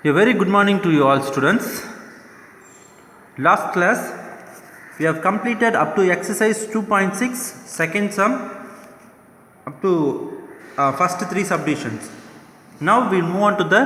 A very good morning to you all students. Last class we have completed up to exercise 2.6 second sum up to first three subdivisions. Now we will move on to the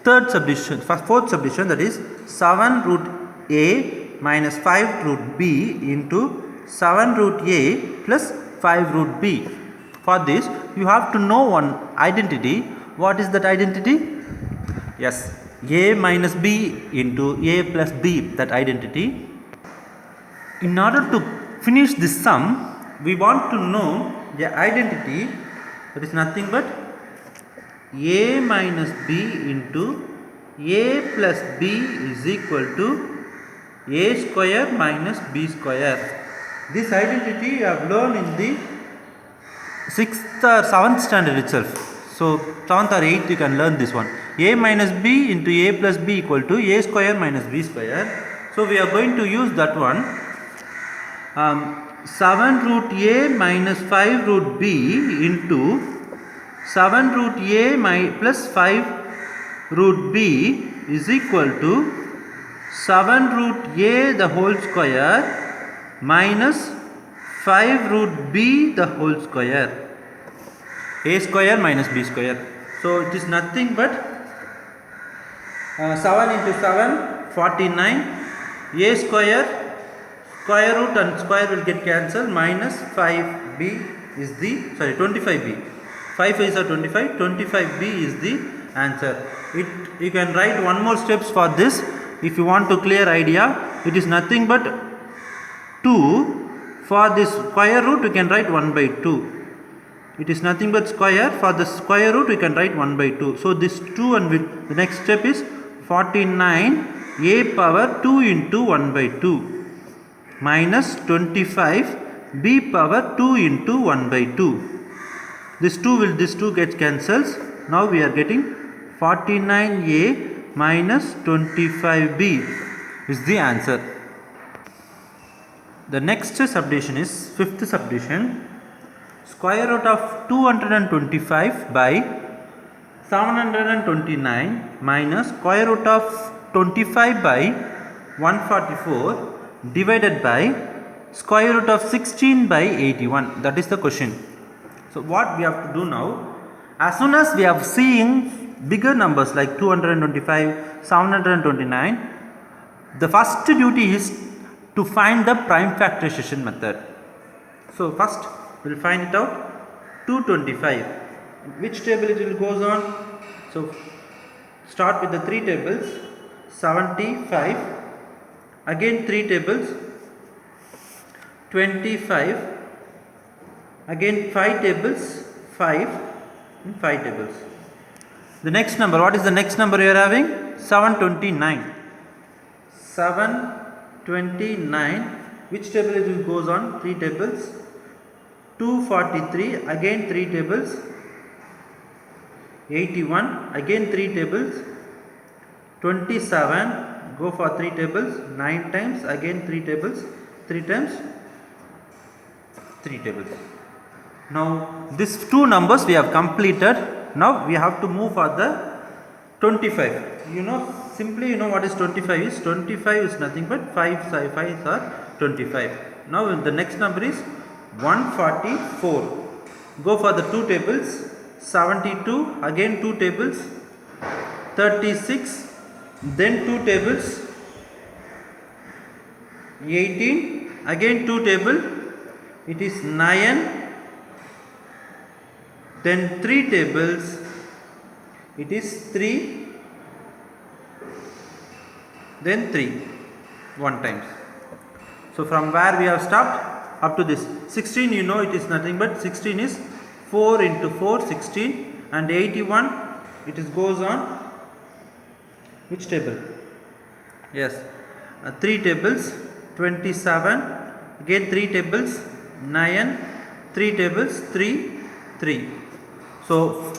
third subdivision, fourth subdivision, that is 7 root a minus 5 root b into 7 root a plus 5 root b. For this you have to know one identity. What is that identity? Yes, a minus b into a plus b, that identity. In order to finish this sum, we want to know the identity that is nothing but a minus b into a plus b is equal to a square minus b square. This identity you have learned in the 6th or 7th standard itself. So 7th or 8th you can learn this one. A minus b into a plus b equal to a square minus b square. So we are going to use that one. 7 root a minus 5 root b into 7 root a plus 5 root b is equal to 7 root a the whole square minus 5 root b the whole square. A square minus b square. So it is nothing but 7 into 7 49, a square root and square will get cancelled, minus 5b is the 25b. 5 is a 25, 25b is the answer. You can write one more steps for this if you want to clear idea. It is nothing but 2. For this square root you can write 1 by 2. It is nothing but square. For the square root we can write 1 by 2. So this 2 and the next step is 49 a power 2 into 1 by 2 minus 25 b power 2 into 1 by 2. This 2 gets cancels. Now we are getting 49a minus 25b is the answer. The next subdivision is 5th subdivision. Square root of 225 by 729 minus square root of 25 by 144 divided by square root of 16 by 81. That is the question. So what we have to do now, as soon as we are seeing bigger numbers like 225, 729, the first duty is to find the prime factorization method. So first we will find it out. 225, which table it will goes on? So start with the 3 tables. 75, again 3 tables. 25, again 5 tables. 5 and 5 tables. The next number, what is the next number you are having? 729. 729, which table it will goes on? 3 tables. 243, again 3 tables. 81, again 3 tables. 27, go for 3 tables. 9 times, again 3 tables. 3 times 3 tables. Now these 2 numbers we have completed. Now we have to move for the 25. Simply you know what is 25 is. 25 is nothing but 5 are 25. Now the next number is 144. Go for the 2 tables. 72, again 2 tables. 36, then 2 tables. 18, again 2 table. It is 9, then 3 tables. It is 3, then 3 1 times. So from where we have stopped up to this 16, it is nothing but 16 is 4 into 4 16, and 81 it is goes on which table? Yes, 3 tables. 27, again 3 tables. 9, 3 tables. 3. So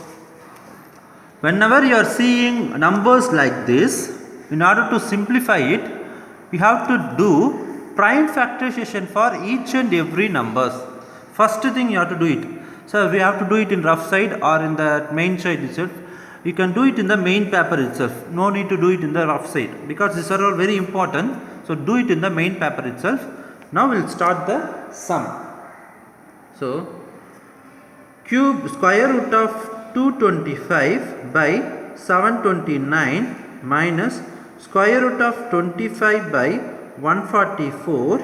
whenever you are seeing numbers like this, in order to simplify it, you have to do prime factorization for each and every numbers. First thing you have to do it. So we have to do it in rough side or in the main side itself. you can do it in the main paper itself. No need to do it in the rough side, because these are all very important. So do it in the main paper itself. Now we will start the sum. So cube square root of 225 by 729 minus square root of 25 by 144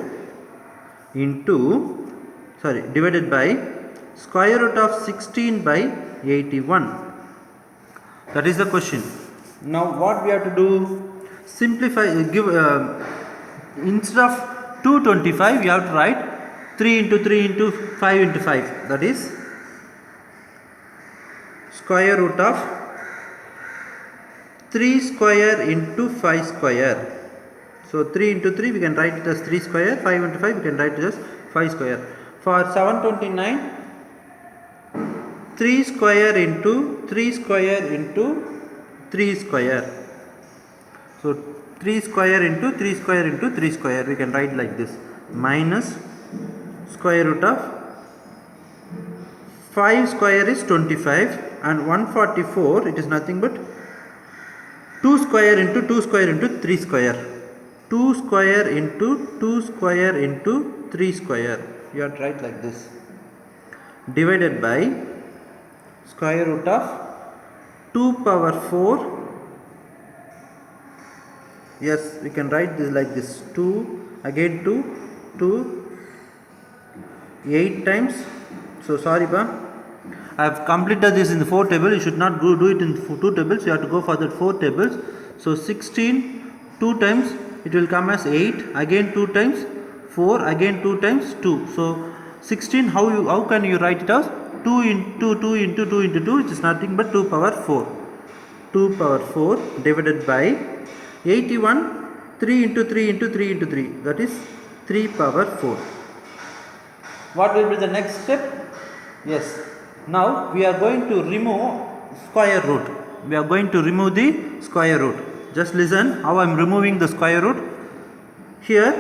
divided by square root of 16 by 81. That is the question. Now what we have to do? Simplify, instead of 225 we have to write 3 into 3 into 5 into 5, that is square root of 3 square into 5 square. So 3 into 3 we can write it as 3 square, 5 into 5 we can write it as 5 square. For 729, 3 square into 3 square into 3 square. So 3 square into 3 square into 3 square we can write like this, minus square root of 5 square is 25 and 144, it is nothing but 2 square into 2 square into 3 square. 2 square into 2 square into 3 square, you have to write like this, divided by square root of 2 power 4. Yes, we can write this like this, 2 again 2 8 times. So sorry I have completed this in the 4 table. You should not do it in 2 tables, you have to go for the 4 tables. So 16 2 times it will come as 8, again 2 times 4, again 2 times 2. So 16, how can you write it as 2 into 2 into 2 into 2, which is nothing but 2 power 4. 2 power 4 divided by 81, 3 into 3 into 3 into 3, that is 3 power 4. What will be the next step? Yes, now we are going to remove square root. We are going to remove the square root. Just listen how I am removing the square root. Here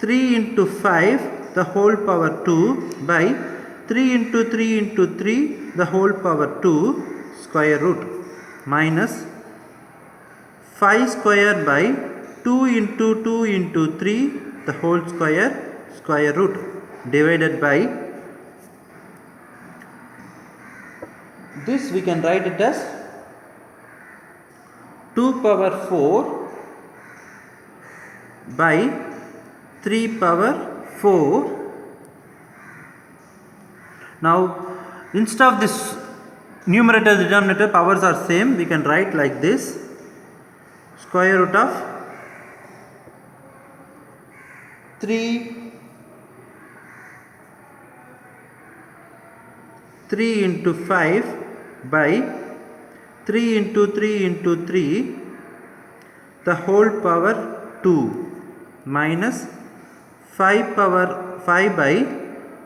3 into 5 the whole power 2 by 3 into 3 into 3 the whole power 2 square root, minus 5 square by 2 into 2 into 3 the whole square root, divided by this we can write it as 2 power 4 by 3 power 4. Now instead of this numerator and denominator powers are same, we can write like this, square root of 3 into 5 by 3 into 3 into 3 the whole power 2, minus 5 power 5 by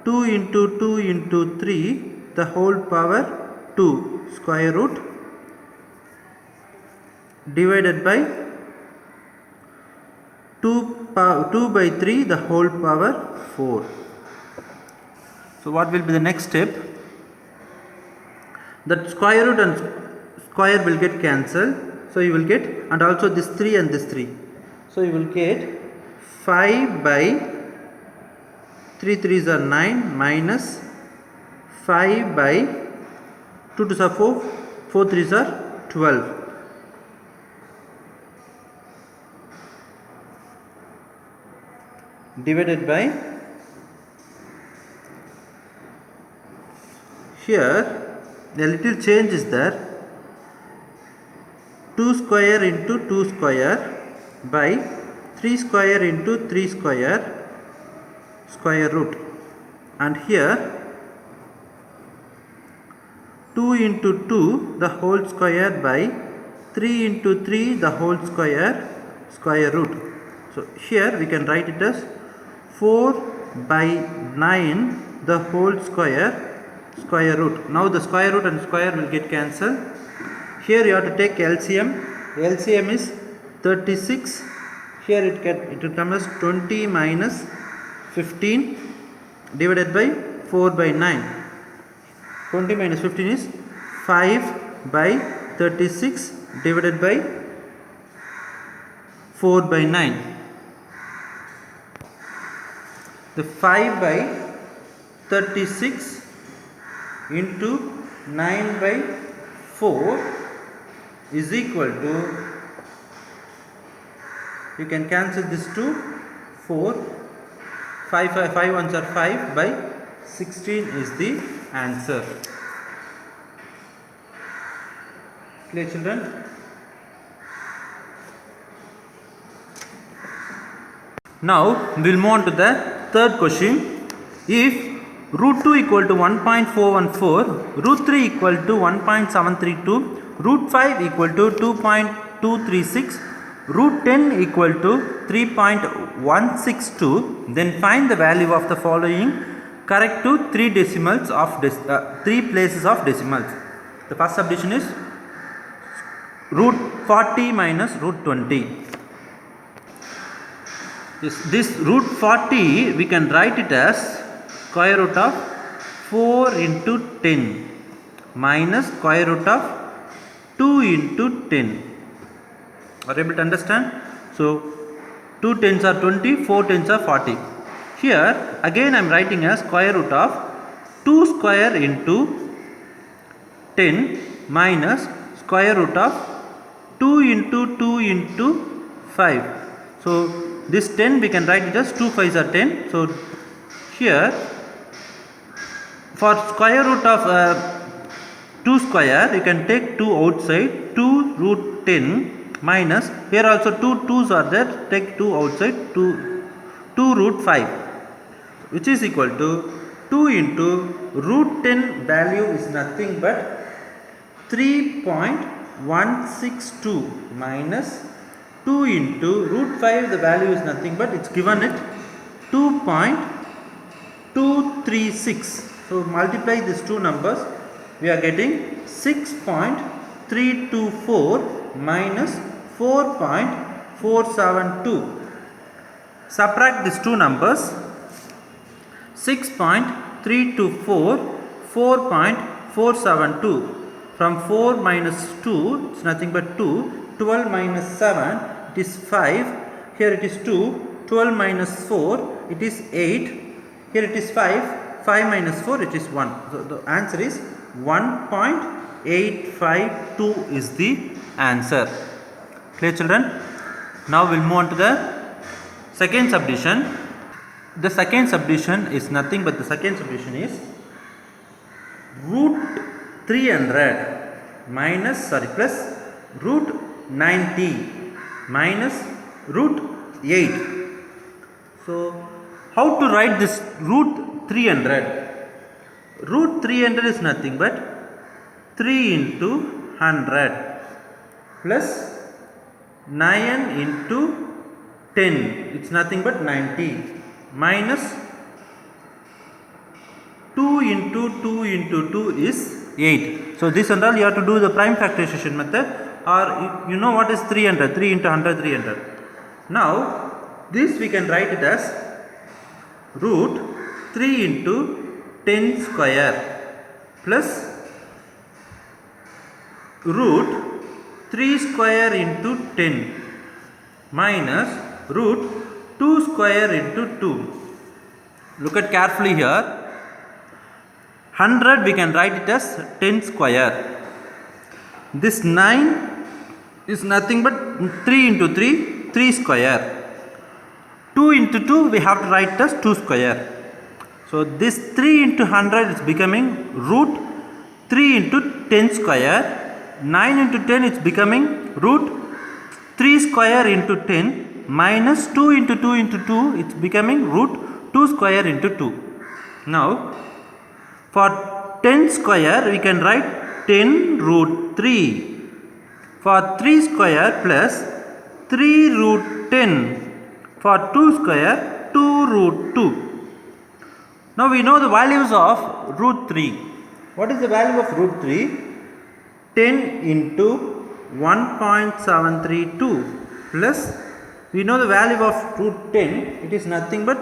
2 into 2 into 3 the whole power 2 square root, divided by 2 by 3 the whole power 4. So what will be the next step? That square root and square will get cancelled, so you will get, and also this 3 and this 3, so you will get 5 by 3 3s are 9 minus 5 by 2 2s are 4, 4 3s are 12. Divided by, here a little change is there, 2 square into 2 square by 3 square into 3 square root, and here 2 into 2 the whole square by 3 into 3 the whole square root. So here we can write it as 4 by 9 the whole square root. Now the square root and square will get cancelled. Here you have to take LCM. LCM is 36. Here it will come as 20 minus 15 divided by 4 by 9. 20 minus 15 is 5 by 36 divided by 4 by 9. The 5 by 36 into 9 by 4 is equal to, you can cancel this to 4, 5 ones are 5 by 16 is the answer. Clear, children? Now we will move on to the third question. If root 2 equal to 1.414, root 3 equal to 1.732, root 5 equal to 2.236, root 10 equal to 3.162, then find the value of the following correct to 3 decimals of 3 places of decimals. The first subdivision is root 40 minus root 20. This root 40 we can write it as square root of 4 into 10 minus square root of 2 into 10. Are you able to understand? So 2 tens are 20, 4 tens are 40. Here again I am writing as square root of 2 square into 10 minus square root of 2 into 2 into 5. So this 10 we can write it as 2 5s are 10. So here for square root of 2 square you can take 2 outside, 2 root 10 minus, here also 2 2's are there, take 2 outside, 2 root 5, which is equal to 2 into root 10 value is nothing but 3.162 minus 2 into root 5, the value is nothing but it's given it 2.236. So multiply these two numbers, we are getting 6.324 minus 4.472. Subtract these two numbers, 6.324, 4.472. From 4 minus 2, it's nothing but 2. 12 minus 7, it is 5. Here it is 2. 12 minus 4, it is 8. Here it is 5. 5 minus 4, it is 1. So the answer is 1.852 is the answer. Clear, children? Now we will move on to the second subdivision. The second subdivision is nothing but the second subdivision is root 300 plus root 90 minus root 8. So how to write this root 300? Root 300 is nothing but 3 into 100 plus 9 into 10, it's nothing but 90 minus 2 into 2 into 2 is 8. So this and all you have to do the prime factorization method, or you know what is 300, 3 into 100, 300. Now this we can write it as root 3 into 10 square plus root 3 square into 10 minus root 2 square into 2. Look at carefully here. 100 we can write it as 10 square. This 9 is nothing but 3 into 3, 3 square. 2 into 2 we have to write it as 2 square. So this 3 into 100 is becoming root 3 into 10 square. 9 into 10 is becoming root 3 square into 10 minus 2 into 2 into 2, it's becoming root 2 square into 2. Now for 10 square we can write 10 root 3. For 3 square plus 3 root 10. For 2 square 2 root 2. Now we know the values of root 3. What is the value of root 3? 10 into 1.732 plus, we know the value of root 10, it is nothing but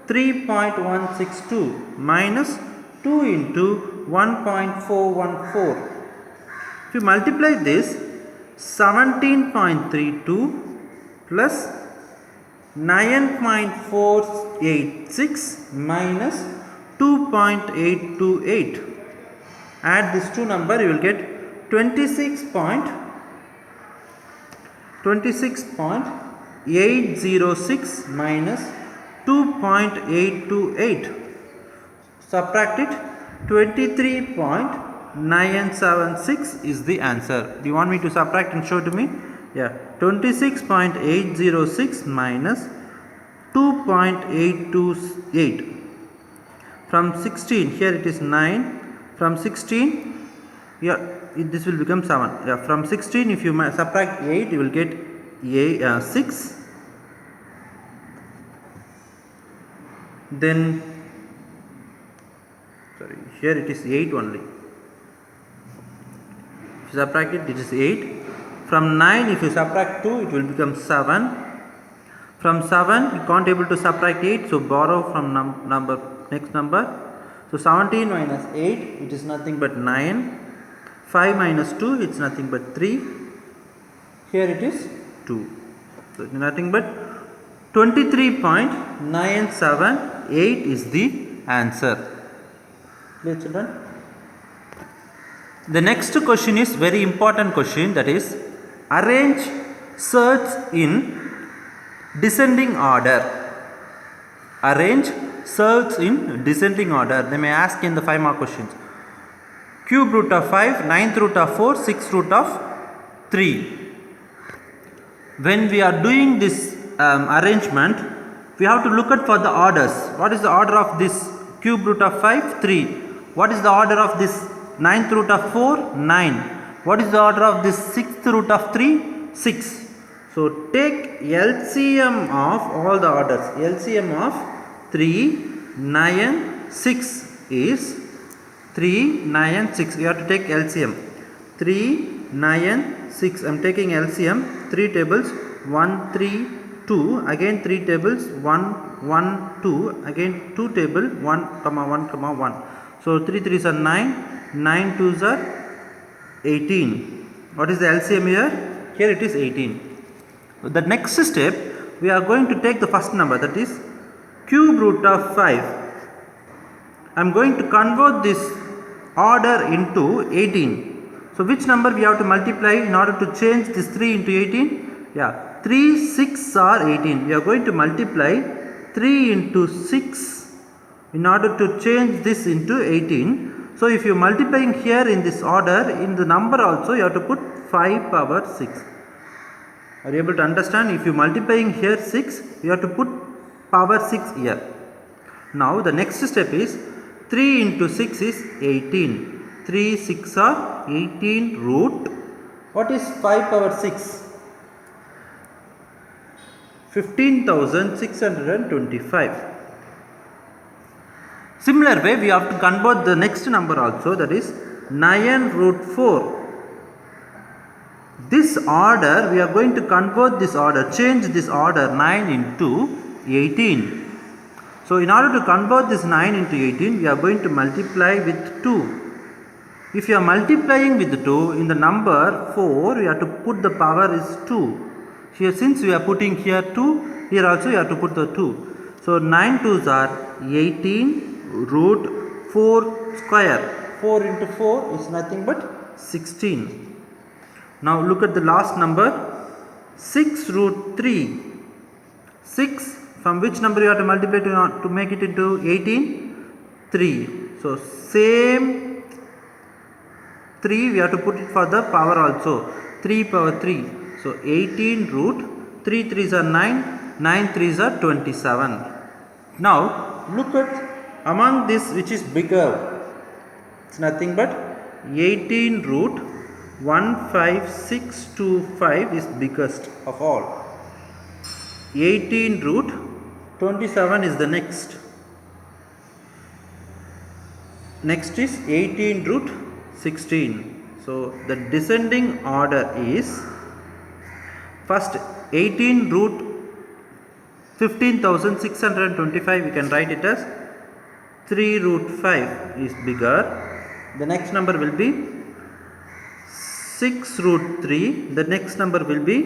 3.162 minus 2 into 1.414. If you multiply this, 17.32 plus 9.486 minus 2.828. Add these two numbers, you will get 26.806 minus 2.828. Subtract it, 23.976 is the answer. Do you want me to subtract and show to me? Yeah, 26.806 minus 2.828. From 16, here it is 9. From 16, yeah, this will become 7. Yeah, from 16, if you subtract 8, you will get 6. Then, sorry, here it is 8 only. If you subtract it, it is 8. From 9, if you subtract 2, it will become 7. From 7, you can't able to subtract 8, so borrow from next number. So 17 minus 8, it is nothing but 9. 5 minus 2, it's nothing but 3. Here it is 2. So it's nothing but 23.978 is the answer. Clear, children? The next question is very important question, that is arrange search in descending order. Arrange search in descending order. They may ask in the 5 mark questions. Cube root of 5, 9th root of 4, 6th root of 3. When we are doing this arrangement, we have to look at for the orders. What is the order of this cube root of 5? 3. What is the order of this 9th root of 4? 9. What is the order of this 6th root of 3? 6. So take LCM of all the orders. LCM of 3, 9, 6 is 3, 9, 6. You have to take LCM. 3, 9, 6. I am taking LCM. 3 tables. 1, 3, 2. Again 3 tables. 1, 1, 2. Again 2 table. 1, 1, 1. So 3 3s are 9. 9 2s are 18. What is the LCM here? Here it is 18. The next step, we are going to take the first number, that is cube root of 5. I am going to convert this order into 18. So which number we have to multiply in order to change this 3 into 18? Yeah, 3 6 are 18. We are going to multiply 3 into 6 in order to change this into 18. So if you are multiplying here in this order, in the number also you have to put 5 power 6. Are you able to understand? If you are multiplying here 6, you have to put power 6 here. Now the next step is 3 into 6 is 18. 3 6 are 18 root. What is 5 power 6? 15,625. Similar way we have to convert the next number also, that is 9 root 4. This order we are going to convert this order, change this order 9 into 18. So in order to convert this 9 into 18, we are going to multiply with 2. If you are multiplying with 2, in the number 4 we have to put the power is 2. Here since we are putting here 2, here also you have to put the 2. So 9 2s are 18 root 4 square. 4 into 4 is nothing but 16. Now look at the last number, 6 root 3. 6, from which number you have to multiply to make it into 18? 3. So same 3 we have to put it for the power also, 3 power 3. So 18 root 3 3s are 9, 9 3s are 27. Now look at among this which is bigger. It's nothing but 18 root 15625 is biggest of all. 18 root 27 is the next. Next is 18 root 16. So the descending order is first 18 root 15,625, we can write it as 3 root 5 is bigger. The next number will be 6 root 3. The next number will be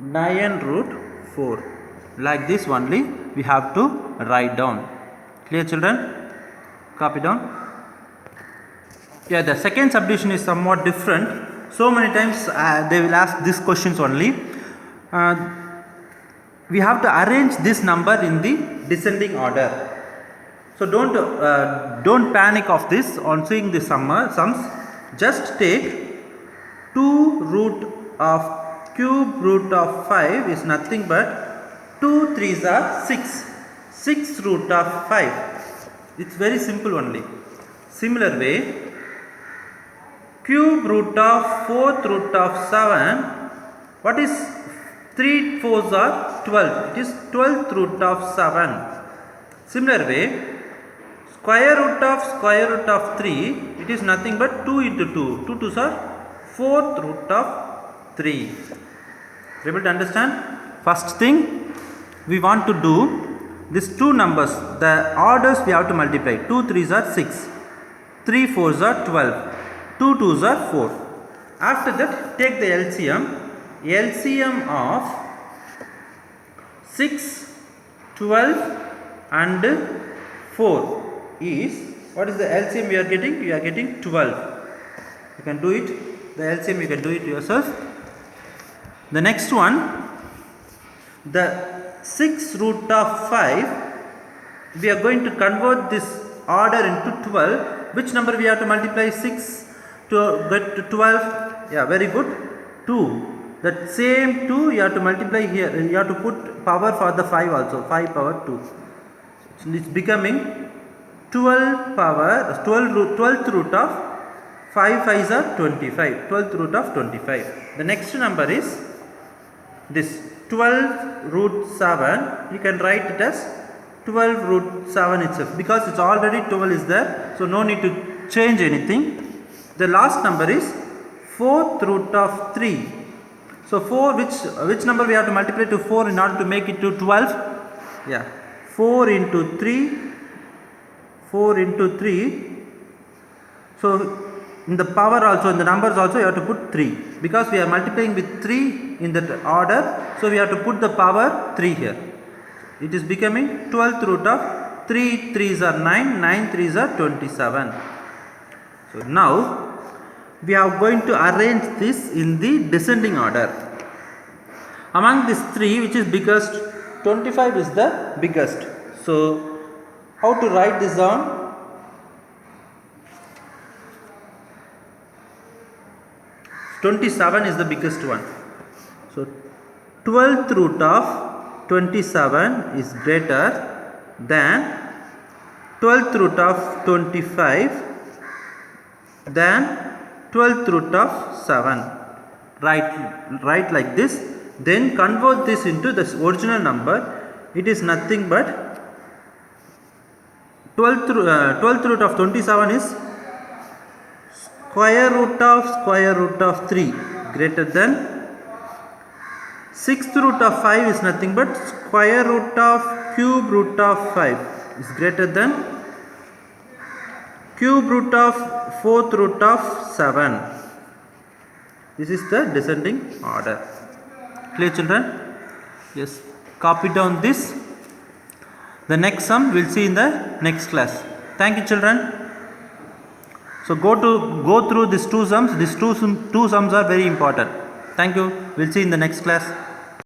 9 root 4. Like this only we have to write down. Clear, children? Copy down. Yeah, the second subdivision is somewhat different. So many times they will ask these questions only. We have to arrange this number in the descending order. So don't panic of this on seeing the sums. Just take 2 root of cube root of 5 is nothing but 2 3s are 6. 6 root of 5. It's very simple only. Similar way, cube root of 4th root of 7. What is 3 4s are 12. It is 12th root of 7. Similar way, square root of 3. It is nothing but 2 into 2. 2 2s are 4th root of 3. Able to understand? First thing we want to do these two numbers. The orders we have to multiply. 2 3s are 6. 3 4s are 12. 2 2s are 4. After that, take the LCM. LCM of 6, 12 and 4 is, what is the LCM we are getting? We are getting 12. You can do it. The LCM you can do it yourself. The next one, the 6 root of 5, we are going to convert this order into 12. Which number we have to multiply 6 to get to 12? Yeah, very good. 2. That same 2 you have to multiply here. You have to put power for the 5 also. 5 power 2. So it's becoming 12th root of 5 5s are 25. 12th root of 25. The next number is this 12 root 7. You can write it as 12 root 7 itself, because it's already 12 is there, so no need to change anything. The last number is 4th root of 3. So 4, which number we have to multiply to 4 in order to make it to 12? Yeah, 4 into 3. 4 into 3. So in the power also, in the numbers also, you have to put 3, because we are multiplying with 3 in that order, so we have to put the power 3 here. It is becoming 12th root of 3 3s are 9, 9 3s are 27. So now we are going to arrange this in the descending order. Among these 3, which is biggest? 25 is the biggest. So how to write this down? 27 is the biggest one. So 12th root of 27 is greater than 12th root of 25 than 12th root of 7. Write like this. Then convert this into the original number. It is nothing but 12th root of 27 is square root of 3 greater than 6th root of 5 is nothing but square root of cube root of 5 is greater than cube root of 4th root of 7. This is the descending order. Clear, children? Yes. Copy down this. The next sum we will see in the next class. Thank you, children. So go through these two sums. These two sums are very important. Thank you. We will see in the next class.